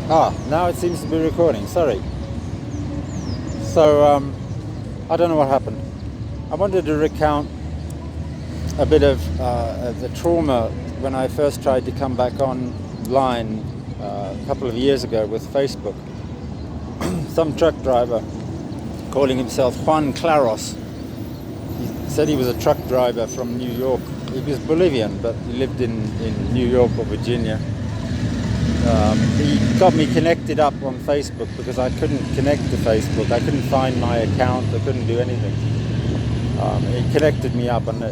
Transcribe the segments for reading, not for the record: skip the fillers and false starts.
Now it seems to be recording, sorry. So, I don't know what happened. I wanted to recount a bit of the trauma when I first tried to come back online a couple of years ago with Facebook. Some truck driver calling himself Jon Crowcroft. He said he was a truck driver from New York. He was Bolivian, but he lived in New York or Virginia. He got me connected up on Facebook because I couldn't connect to Facebook. I couldn't find my account. I couldn't do anything. He connected me up, and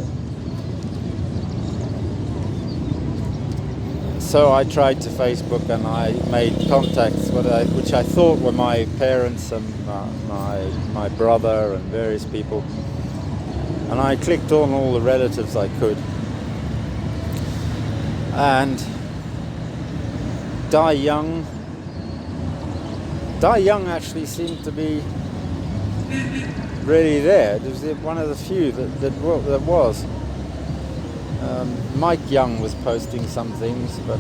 so I tried to Facebook, and I made contacts which I thought were my parents and my brother and various people. And I clicked on all the relatives I could. And Die Young actually seemed to be really there. It was one of the few that was. Mike Young was posting some things, but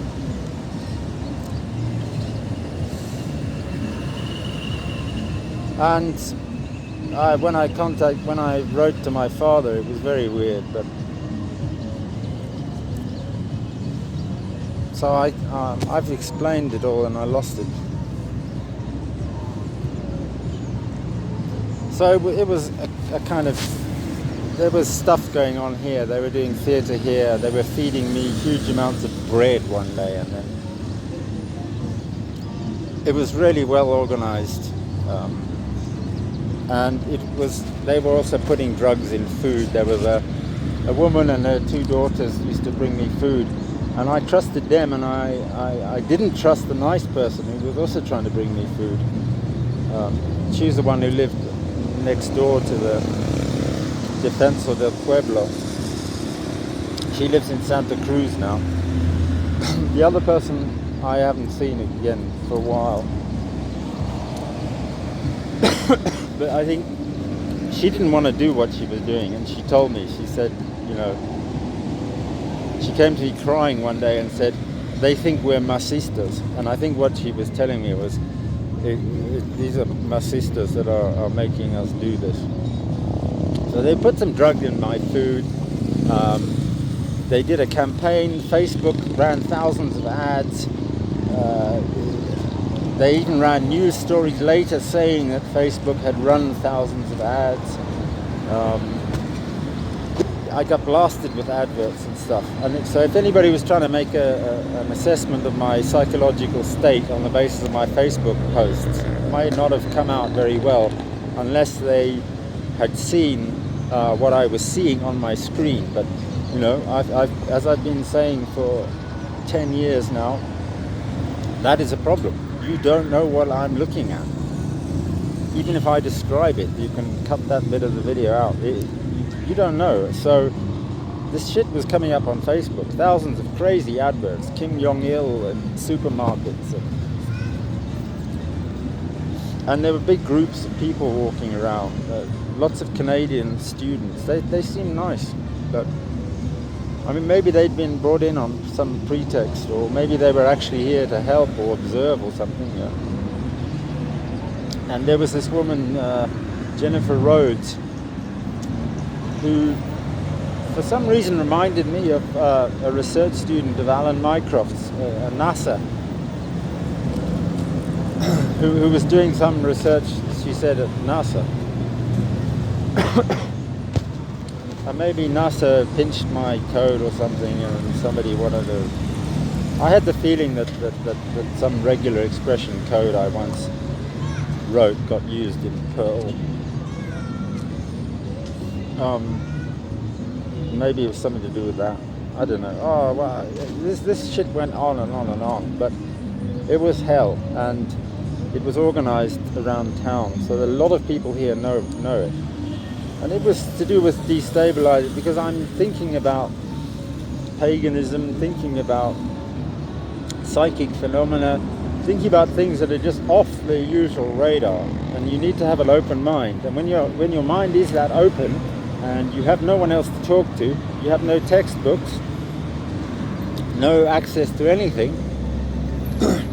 when I wrote to my father, it was very weird, but so I've explained it all and I lost it. So it was a kind of, there was stuff going on here. They were doing theatre here. They were feeding me huge amounts of bread one day, and then it was really well organised. And they were also putting drugs in food. There was a woman and her two daughters used to bring me food, and I trusted them, and I didn't trust the nice person who was also trying to bring me food. She's the one who lived next door to the Defensor del Pueblo. She lives in Santa Cruz now. The other person I haven't seen again for a while. But I think she didn't want to do what she was doing, and she told me, she said, she came to me crying one day and said, they think we're masistas. And I think what she was telling me was, these are masistas that are making us do this. So they put some drugs in my food. They did a campaign. Facebook ran thousands of ads. They even ran news stories later saying that Facebook had run thousands of ads. I got blasted with adverts and stuff. And so if anybody was trying to make an assessment of my psychological state on the basis of my Facebook posts, it might not have come out very well unless they had seen what I was seeing on my screen. But as I've been saying for 10 years now, that is a problem. You don't know what I'm looking at. Even if I describe it, you can cut that bit of the video out. You don't know. So this shit was coming up on Facebook. Thousands of crazy adverts. Kim Jong-il and supermarkets. And there were big groups of people walking around. Lots of Canadian students. They seemed nice. But I mean, maybe they'd been brought in on some pretext, or maybe they were actually here to help or observe or something. Yeah. And there was this woman, Jennifer Rhodes, who for some reason reminded me of a research student of Alan Mycroft's at NASA, who was doing some research, she said, at NASA. And maybe NASA pinched my code or something, and somebody wanted to... I had the feeling that some regular expression code I once wrote got used in Perl. Maybe it was something to do with that. I don't know. Oh, well, this shit went on and on and on, but it was hell, and it was organized around town, so a lot of people here know it. And it was to do with destabilizing, because I'm thinking about paganism, thinking about psychic phenomena, thinking about things that are just off the usual radar. And you need to have an open mind. And when your mind is that open, and you have no one else to talk to, you have no textbooks, no access to anything,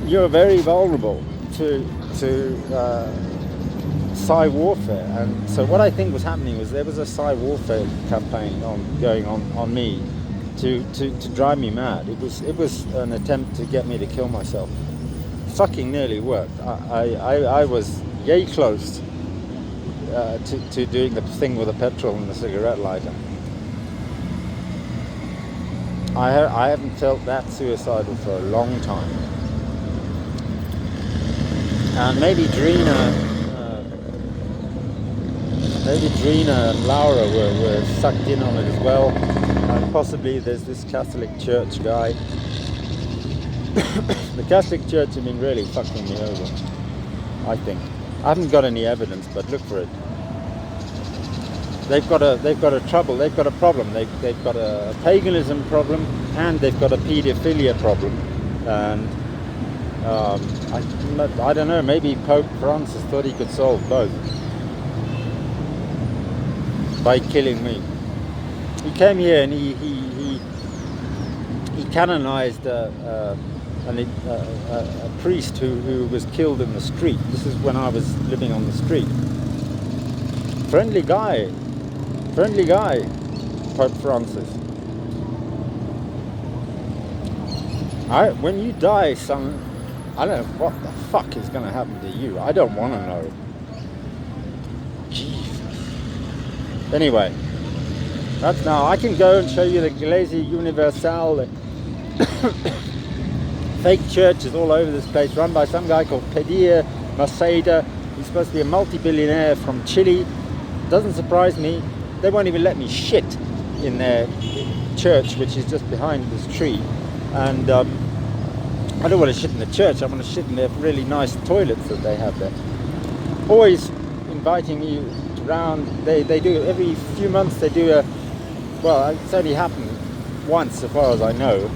you're very vulnerable to Psy warfare. And so what I think was happening was there was a Psy warfare campaign going on me to drive me mad. It was an attempt to get me to kill myself. Fucking nearly worked. I was yay close to doing the thing with the petrol and the cigarette lighter. I haven't felt that suicidal for a long time. And maybe Drina and Laura were sucked in on it as well. And possibly there's this Catholic Church guy. The Catholic Church have been really fucking me over, I think. I haven't got any evidence, but look for it. They've got a problem. They've got a paganism problem, and they've got a paedophilia problem. And I don't know. Maybe Pope Francis thought he could solve both by killing me. He came here and he canonized a priest who was killed in the street. This is when I was living on the street. Friendly guy, Pope Francis. When you die, son, I don't know what the fuck is going to happen to you. I don't want to know. Jesus. Anyway, that's now. I can go and show you the Iglesia Universal. Fake churches all over this place, run by some guy called Pedir Maceda. He's supposed to be a multi-billionaire from Chile. Doesn't surprise me. They won't even let me shit in their church, which is just behind this tree. And I don't want to shit in the church. I want to shit in their really nice toilets that they have there. Always inviting me around. They do every few months. They do it's only happened once, as far as I know.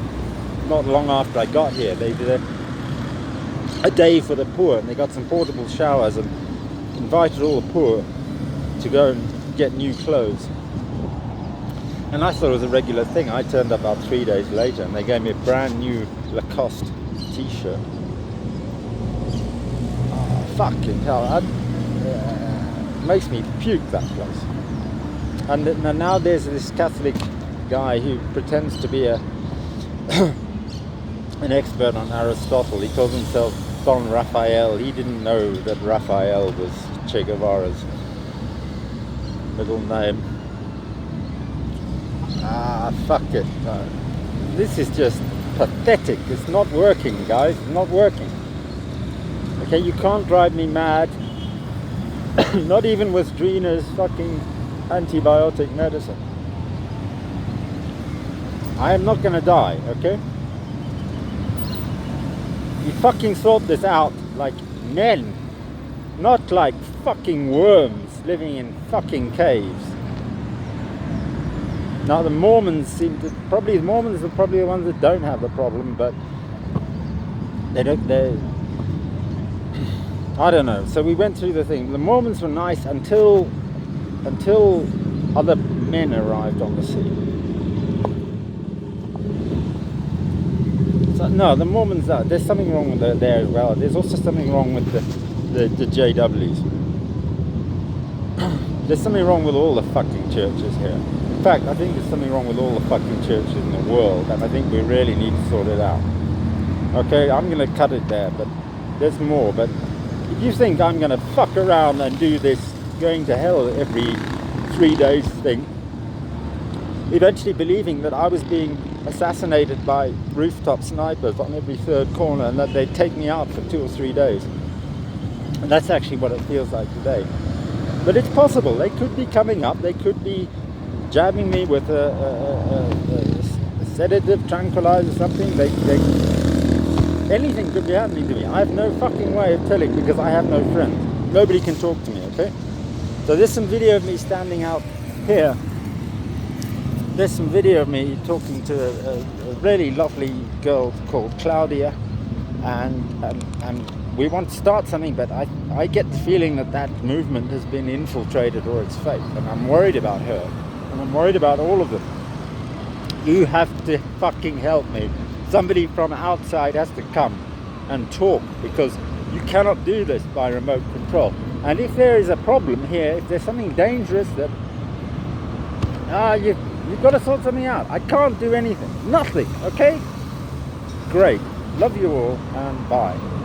Not long after I got here, they did a day for the poor, and they got some portable showers and invited all the poor to go and get new clothes. And I thought it was a regular thing. I turned up about 3 days later, and they gave me a brand new Lacoste t-shirt. Oh, fucking hell! Makes me puke, that place. And now there's this Catholic guy who pretends to be an expert on Aristotle. He calls himself Don Raphael. He didn't know that Raphael was Che Guevara's middle name. Fuck it. This is just pathetic. It's not working, guys. It's not working. Okay, you can't drive me mad. Not even with Drina's fucking antibiotic medicine. I am not gonna die, okay? You fucking sort this out like men, not like fucking worms living in fucking caves. Now the Mormons are probably the ones that don't have the problem, but I don't know. So we went through the thing. The Mormons were nice until other men arrived on the scene. So, no, the Mormons, there's something wrong with there as well. There's also something wrong with the JWs. There's something wrong with all the fucking churches here. In fact, I think there's something wrong with all the fucking churches in the world, and I think we really need to sort it out. Okay, I'm going to cut it there, but there's more. But if you think I'm going to fuck around and do this going to hell every 3 days thing, eventually believing that I was being assassinated by rooftop snipers on every third corner and that they'd take me out for 2 or 3 days. And that's actually what it feels like today. But it's possible. They could be coming up. They could be jabbing me with a sedative, tranquilizer, something. Anything could be happening to me. I have no fucking way of telling because I have no friends. Nobody can talk to me, okay? So there's some video of me standing out here. There's some video of me talking to a really lovely girl called Claudia, and we want to start something, but I get the feeling that movement has been infiltrated or it's fake, and I'm worried about her, and I'm worried about all of them. You have to fucking help me. Somebody from outside has to come. and talk, because you cannot do this by remote control. And if there is a problem here, if there's something dangerous that you've got to sort something out. I can't do anything. Nothing. Okay? Great. Love you all, and bye.